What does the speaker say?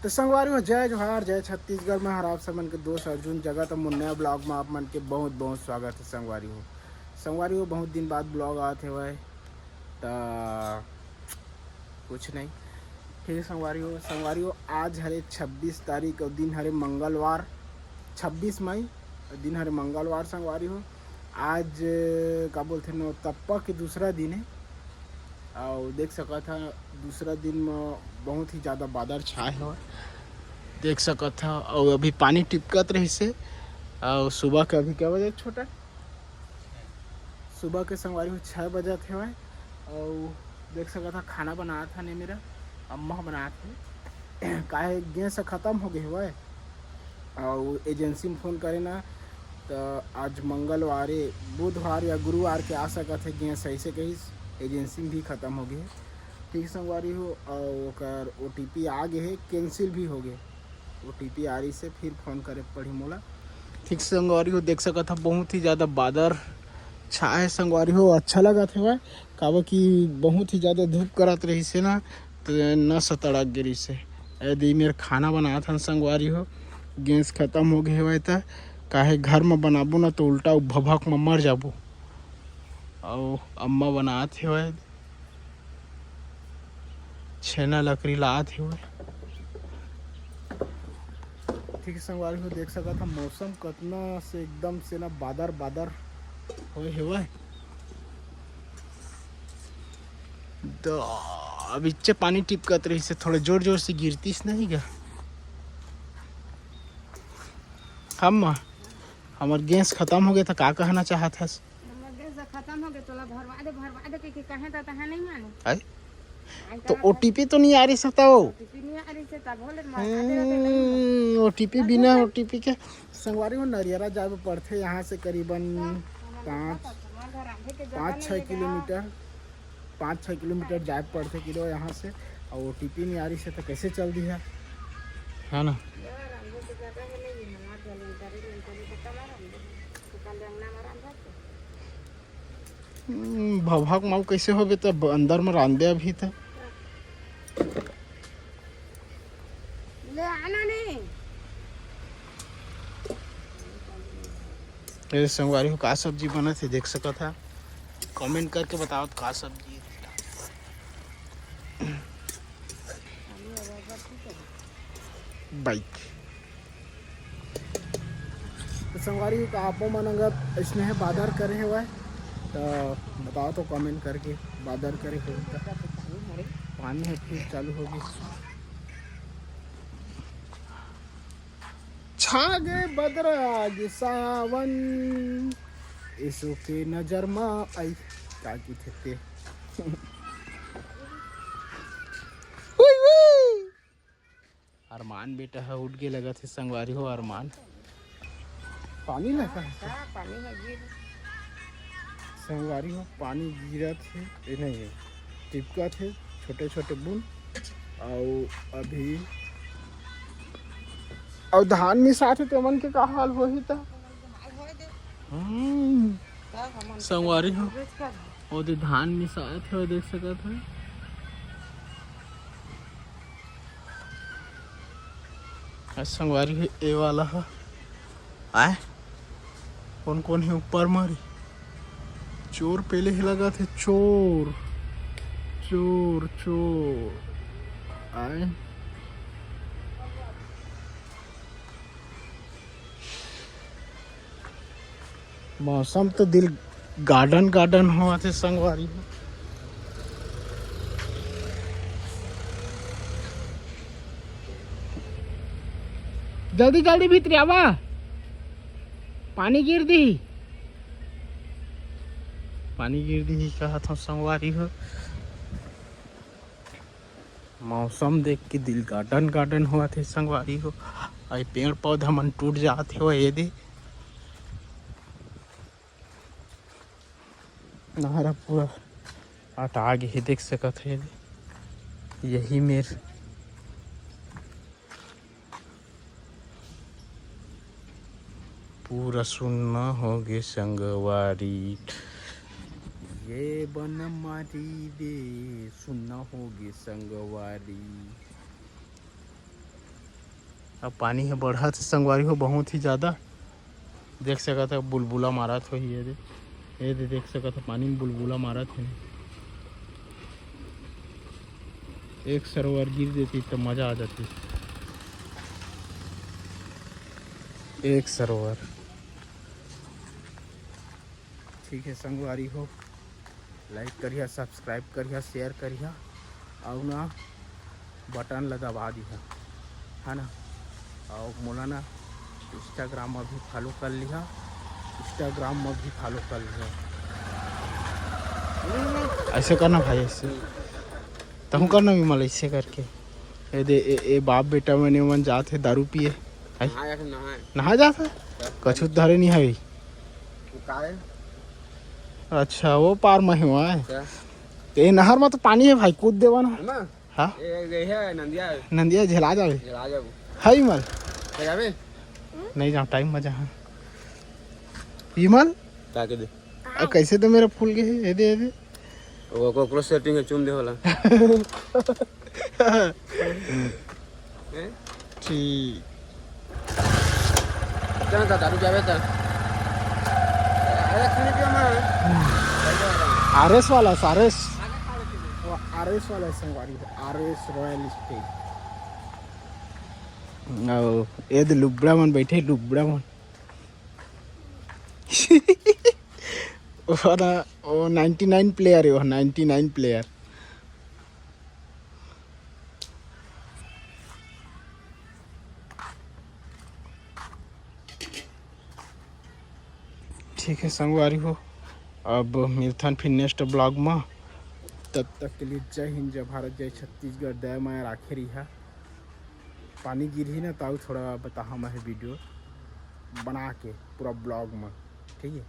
तो संगवारी हो जय जोहार जय छत्तीसगढ़ में हर आप समन के दोस्त अर्जुन जगह तो मुन्ना ब्लॉग में आप मन के बहुत बहुत स्वागत है। संगवारी हो बहुत दिन बाद ब्लॉग आते हुए तो कुछ नहीं ठीक है। संगवारी हो आज हरे 26 तारीख और दिन हरे मंगलवार 26 मई दिन हरे मंगलवार। संगवारी हो आज का बोलते नो तप्पा के दूसरा दिन है और देख सका था दूसरा दिन में बहुत ही ज़्यादा बादल छाए हुआ देख सका था। और अभी पानी टिपकत रही से और सुबह के अभी क्या बजे छोटा सुबह के संगवारी में 6 बजे थे हुए और देख सका था खाना बनाया था नहीं मेरा अम्मा बनाया थे काहे गैस ख़त्म हो गए हुए और एजेंसी में फ़ोन करे ना तो आज मंगलवार बुधवार या गुरुवार के आ सका थे गैस ऐसे कही एजेंसी में भी ख़त्म हो गई ठीक संगवारी हो और OTP आ गए है कैंसिल भी हो गए OTP आ रही से फिर फ़ोन करे पड़ी मोला ठीक संगवारी हो देख सका था बहुत ही ज़्यादा बादल छाए संगवारी हो अच्छा लगा था वह काबा कि बहुत ही ज़्यादा धूप करत रही से ना तो न सतड़क गिरी से यदि मेरे खाना बनाया था संगवारी हो गैस ख़त्म हो गए हुए तो काहे घर में बनाबू ना तो उल्टा भभक में मर जाबू और अम्मा बनाते हुए छेना लकड़ी लाते हुए ठीक है संगवारी हो देख सका था मौसम कितना से एकदम से ना बादर होए हुआ तो अब इच्चे पानी टिपकत रही से थोड़ा जोर जोर से गिरती नहीं गा हम हमार गैस खत्म हो गया था का कहना चाहत है खत्म हो गया तो भरवा दे के कहे तो तहां नहीं माने तो OTP तो नहीं आ रही सकता वो नहीं आ रही से तब होले OTP बिना OTP के संगवारी हो नरियरा जाए पड़ते यहाँ से करीबन 5-6 किलोमीटर जाए पड़ते किलो यहाँ से और OTP नहीं आ रही से तो कैसे चल दी है ना। भभक माऊ कैसे हो तो अंदर में रांधे अभी तो ले आना नहीं संगवारी हो का सब्जी बना थे देख सका था कमेंट करके बताओ का सब्जी बाइक तो संगवारी का आपो मन अगर स्नेह बादर करे हुआ तो बताओ तो कमेंट करके बादर करे पानी है फिर चालू होगी छा गए बदराग सावन इसो के नजर माँ आई क्या की थे अरमान बेटा है उठ के लगा थे संगवारी हो अरमान पानी लगा है पानी में गिर संगवारी हो पानी गिरा थे नहीं है टिपका थे छोटे छोटे बूंद और अभी और धान में साथ तो मन के का हाल हो ही था संगवारी हो और तो धान में साथ है देख सका था संगवारी है ए वाला है आए कौन कौन है ऊपर मारी चोर पहले ही लगा थे चोर चोर चोर आए मौसम तो दिल गार्डन हुआ थे संगवारी में जल्दी जल्दी भीतर आवा पानी गिर दी कहा था संगवारी हो मौसम देख के दिल गार्डन हुआ थे संगवारी हो आई पेड़ पौधा मन टूट जाते हो ये दे नहरा पूरा हटा गए देख सकत है यही मेर पूरा सुनना हो गए संगवारी ये बन मारी दे सुनना हो गए संगवारी अब पानी है बढ़त संगवारी हो बहुत ही ज़्यादा। देख सकत है बुलबुला मारत हो ये दे देख सकत है पानी में बुलबुला मारत है। एक सरोवर गिर देती तो मज़ा आ जाती। एक सरोवर ठीक है संगवारी हो, लाइक करिए, सब्सक्राइब करिए, शेयर करिए और ना बटन ला दबा दिया है ना। और मोला ना इंस्टाग्राम में भी फॉलो कर लिया, इंस्टाग्राम में भी फॉलो कर लिया। ऐसे करना भाई, ऐसे तहु करना भी मल ऐसे करके। ए बाप बेटा मैंने मन जाते दारू पिए नहा जाता कछु धरे नहीं है। अच्छा वो पार में हुआ है ये नहर में तो पानी है भाई, कूद देवा ना। हाँ नंदिया झेला जावे है विमल नहीं जाओ टाइम में जहाँ विमल कैसे तो मेरा फूल गए है दे दे वो कोकरो सेटिंग है चुन दे होला ठीक चल दारू जावे त अरे खाने पियो में आरएस वाला आरएस वाला संगवारी आरएस रॉयल स्टेट। ये तो लुबड़ा मन बैठे लुबड़ा मन वो 99 प्लेयर है, वो 99 प्लेयर। ठीक है संगवारी हो, अब मिलथन फिर नेक्स्ट ब्लॉग में। तब तक के लिए जय हिंद, जय भारत, जय छत्तीसगढ़। दया माया राखे रही। पानी गिरी ना तो थोड़ा बता मैं वीडियो बना के पूरा ब्लॉग में, ठीक है।